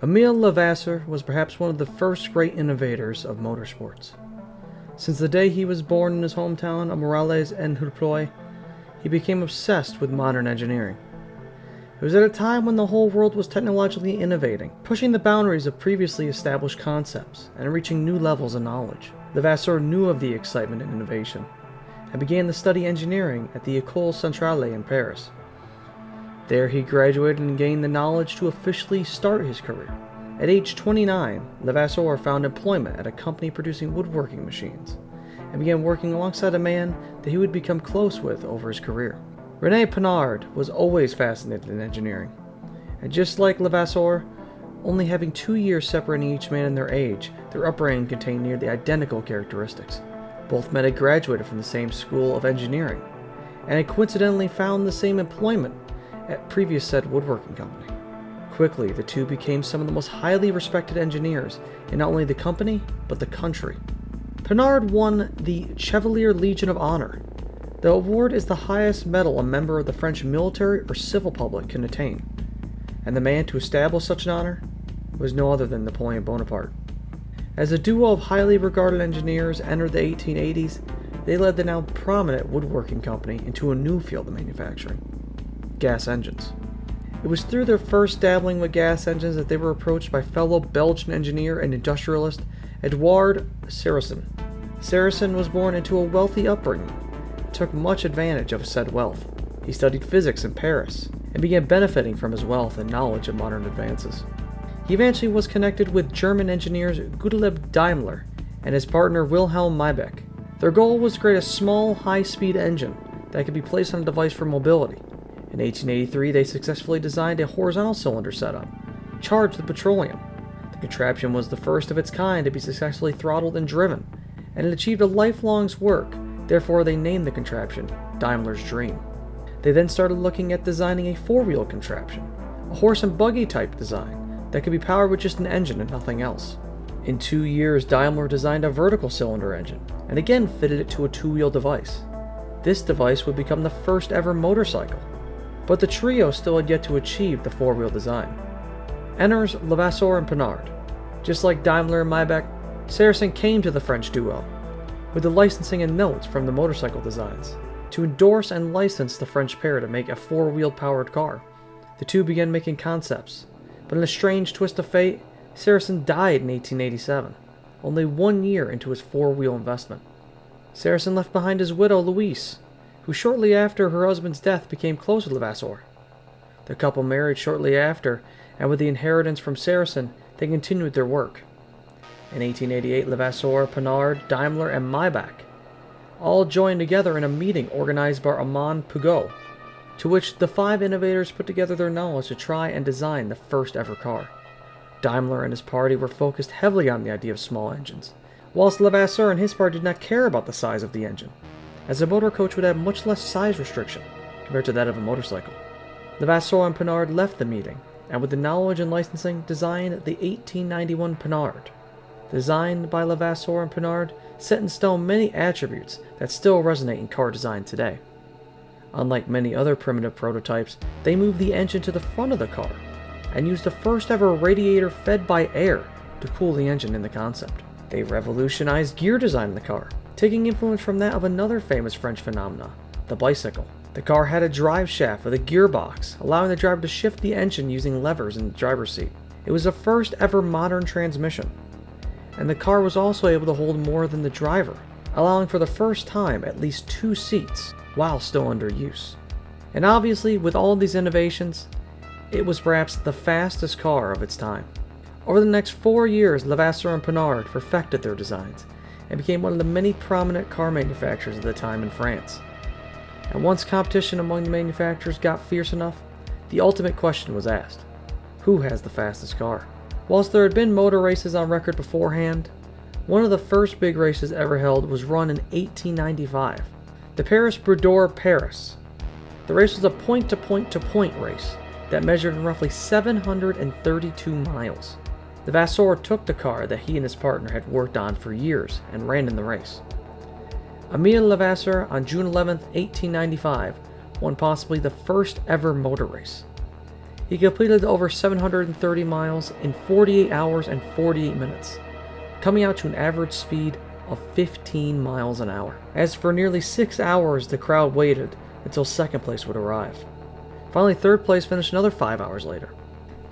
Émile Levasseur was perhaps one of the first great innovators of motorsports. Since the day he was born in his hometown of Morales-en-Hurploy, he became obsessed with modern engineering. It was at a time when the whole world was technologically innovating, pushing the boundaries of previously established concepts and reaching new levels of knowledge. Levasseur knew of the excitement and innovation, and began to study engineering at the École Centrale in Paris. There he graduated and gained the knowledge to officially start his career. At age 29, Levasseur found employment at a company producing woodworking machines, and began working alongside a man that he would become close with over his career. René Pinard was always fascinated in engineering, and just like Levasseur, only having 2 years separating each man in their age, their upbringing contained nearly identical characteristics. Both men had graduated from the same school of engineering, and had coincidentally found the same employment at previous said woodworking company. Quickly, the two became some of the most highly respected engineers in not only the company, but the country. Pinard won the Chevalier Legion of Honor. The award is the highest medal a member of the French military or civil public can attain, and the man to establish such an honor was no other than Napoleon Bonaparte. As a duo of highly regarded engineers entered the 1880s, they led the now prominent woodworking company into a new field of manufacturing: gas engines. It was through their first dabbling with gas engines that they were approached by fellow Belgian engineer and industrialist Edouard Sarrazin. Sarrazin was born into a wealthy upbringing and took much advantage of said wealth. He studied physics in Paris and began benefiting from his wealth and knowledge of modern advances. He eventually was connected with German engineers Gottlieb Daimler and his partner Wilhelm Maybach. Their goal was to create a small, high-speed engine that could be placed on a device for mobility. In 1883, they successfully designed a horizontal cylinder setup, charged with petroleum. The contraption was the first of its kind to be successfully throttled and driven, and it achieved a lifelong's work, therefore they named the contraption Daimler's Dream. They then started looking at designing a four-wheel contraption, a horse and buggy type design that could be powered with just an engine and nothing else. In 2 years, Daimler designed a vertical cylinder engine, and again fitted it to a two-wheel device. This device would become the first ever motorcycle. But the trio still had yet to achieve the four-wheel design. Enters Levasseur and Pinard. Just like Daimler and Maybach, Sarrazin came to the French duo with the licensing and notes from the motorcycle designs to endorse and license the French pair to make a four-wheeled powered car. The two began making concepts, but in a strange twist of fate, Sarrazin died in 1887, only 1 year into his four-wheel investment. Sarrazin left behind his widow, Louise, who shortly after her husband's death became close with Levasseur. The couple married shortly after, and with the inheritance from Sarrazin, they continued their work. In 1888, Levasseur, Pinard, Daimler, and Maybach all joined together in a meeting organized by Armand Peugeot, to which the 5 innovators put together their knowledge to try and design the first ever car. Daimler and his party were focused heavily on the idea of small engines, whilst Levasseur and his party did not care about the size of the engine, as a motor coach would have much less size restriction compared to that of a motorcycle. Levasseur and Pinard left the meeting, and with the knowledge and licensing, designed the 1891 Pinard. Designed by Levasseur and Pinard, set in stone many attributes that still resonate in car design today. Unlike many other primitive prototypes, they moved the engine to the front of the car, and used the first ever radiator fed by air to cool the engine in the concept. They revolutionized gear design in the car, taking influence from that of another famous French phenomenon, the bicycle. The car had a drive shaft with a gearbox, allowing the driver to shift the engine using levers in the driver's seat. It was the first ever modern transmission, and the car was also able to hold more than the driver, allowing for the first time at least 2 seats while still under use. And obviously, with all of these innovations, it was perhaps the fastest car of its time. Over the next 4 years, Levasseur and Pinard perfected their designs, and became one of the many prominent car manufacturers of the time in France. And once competition among the manufacturers got fierce enough, the ultimate question was asked: who has the fastest car? Whilst there had been motor races on record beforehand, one of the first big races ever held was run in 1895, the Paris-Bordeaux Paris. The race was a point-to-point-to-point race that measured in roughly 732 miles. Levasseur took the car that he and his partner had worked on for years and ran in the race. Émile Levasseur, on June 11, 1895, won possibly the first ever motor race. He completed over 730 miles in 48 hours and 48 minutes, coming out to an average speed of 15 miles an hour. As for nearly 6 hours, the crowd waited until second place would arrive. Finally, third place finished another 5 hours later.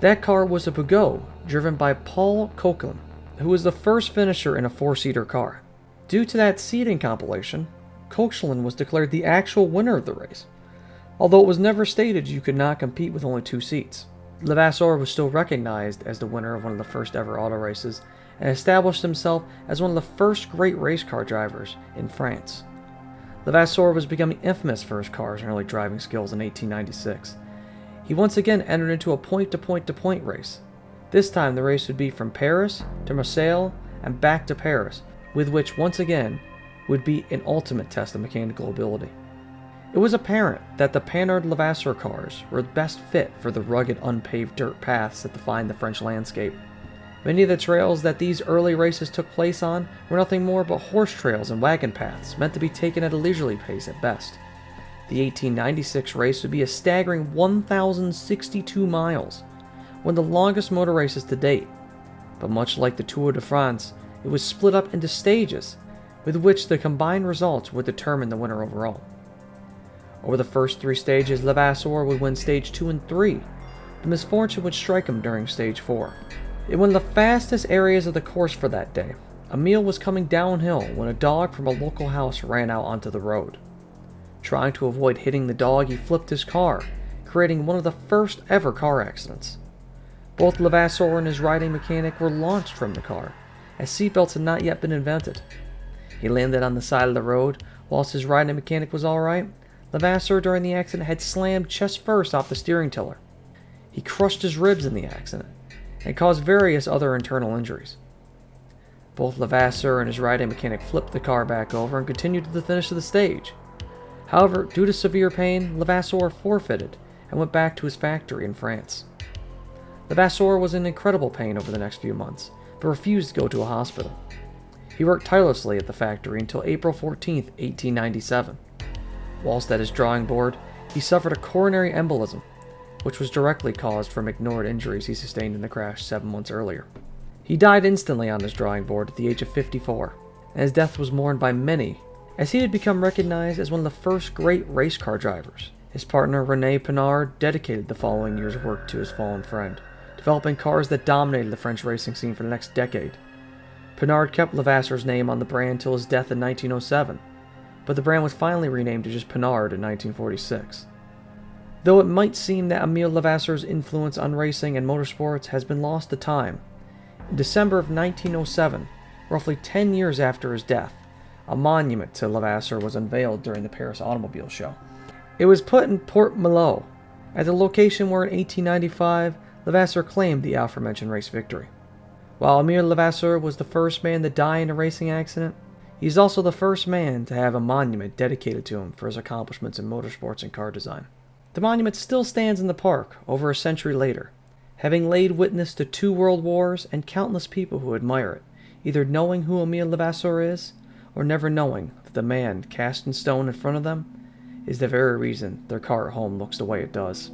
That car was a Peugeot driven by Paul Coquelin, who was the first finisher in a four-seater car. Due to that seating compilation, Coquelin was declared the actual winner of the race, although it was never stated you could not compete with only 2 seats. Levasseur was still recognized as the winner of one of the first ever auto races, and established himself as one of the first great race car drivers in France. Levasseur was becoming infamous for his car's early driving skills in 1896. He once again entered into a point-to-point-to-point race. This time the race would be from Paris to Marseille and back to Paris, with which once again would be an ultimate test of mechanical ability. It was apparent that the Panhard Levasseur cars were the best fit for the rugged unpaved dirt paths that define the French landscape. Many of the trails that these early races took place on were nothing more but horse trails and wagon paths meant to be taken at a leisurely pace at best. The 1896 race would be a staggering 1,062 miles, one of the longest motor races to date, but much like the Tour de France, it was split up into stages, with which the combined results would determine the winner overall. Over the first 3 stages, Levasseur would win stage 2 and 3. The misfortune would strike him during stage 4. In one of the fastest areas of the course for that day, Emile was coming downhill when a dog from a local house ran out onto the road. Trying to avoid hitting the dog, he flipped his car, creating one of the first ever car accidents. Both Levasseur and his riding mechanic were launched from the car, as seatbelts had not yet been invented. He landed on the side of the road, whilst his riding mechanic was alright. Levasseur during the accident had slammed chest first off the steering tiller. He crushed his ribs in the accident, and caused various other internal injuries. Both Levasseur and his riding mechanic flipped the car back over and continued to the finish of the stage. However, due to severe pain, Levasseur forfeited and went back to his factory in France. Levasseur was in incredible pain over the next few months, but refused to go to a hospital. He worked tirelessly at the factory until April 14, 1897. Whilst at his drawing board, he suffered a coronary embolism, which was directly caused from ignored injuries he sustained in the crash 7 months earlier. He died instantly on his drawing board at the age of 54, and his death was mourned by many, as he had become recognized as one of the first great race car drivers. His partner René Pinard dedicated the following year's work to his fallen friend, developing cars that dominated the French racing scene for the next decade. Pinard kept Levasseur's name on the brand till his death in 1907, but the brand was finally renamed to just Pinard in 1946. Though it might seem that Emile Levasseur's influence on racing and motorsports has been lost to time, in December of 1907, roughly 10 years after his death, a monument to Levasseur was unveiled during the Paris Automobile Show. It was put in Port Malo, at the location where in 1895 Levasseur claimed the aforementioned race victory. While Emile Levasseur was the first man to die in a racing accident, he is also the first man to have a monument dedicated to him for his accomplishments in motorsports and car design. The monument still stands in the park over a century later, having laid witness to 2 world wars and countless people who admire it, either knowing who Emile Levasseur is, or never knowing that the man cast in stone in front of them is the very reason their car at home looks the way it does.